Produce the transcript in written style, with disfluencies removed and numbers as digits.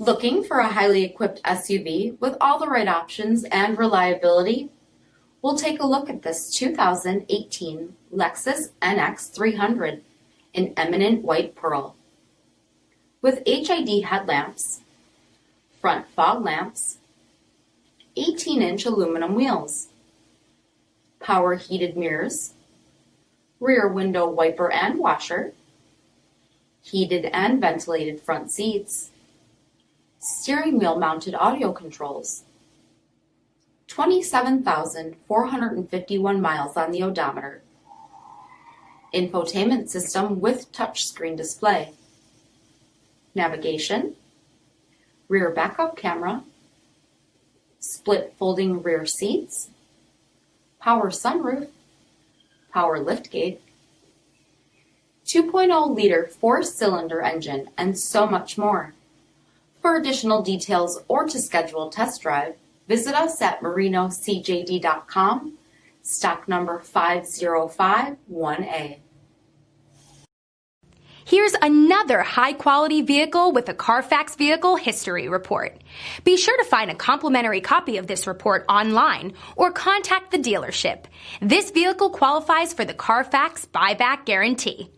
Looking for a highly equipped SUV with all the right options and reliability? We'll take a look at this 2018 Lexus NX 300 in eminent white pearl. With HID headlamps, front fog lamps, 18-inch aluminum wheels, power heated mirrors, rear window wiper and washer, heated and ventilated front seats, steering wheel mounted audio controls, 27,451 miles on the odometer, infotainment system with touchscreen display, navigation, rear backup camera, split folding rear seats, power sunroof, power liftgate, 2.0-liter 4-cylinder engine, and so much more. For additional details or to schedule a test drive, visit us at marinocjd.com, stock number 5051A. Here's another high-quality vehicle with a CARFAX Vehicle History Report. Be sure to find a complimentary copy of this report online or contact the dealership. This vehicle qualifies for the CARFAX Buyback Guarantee.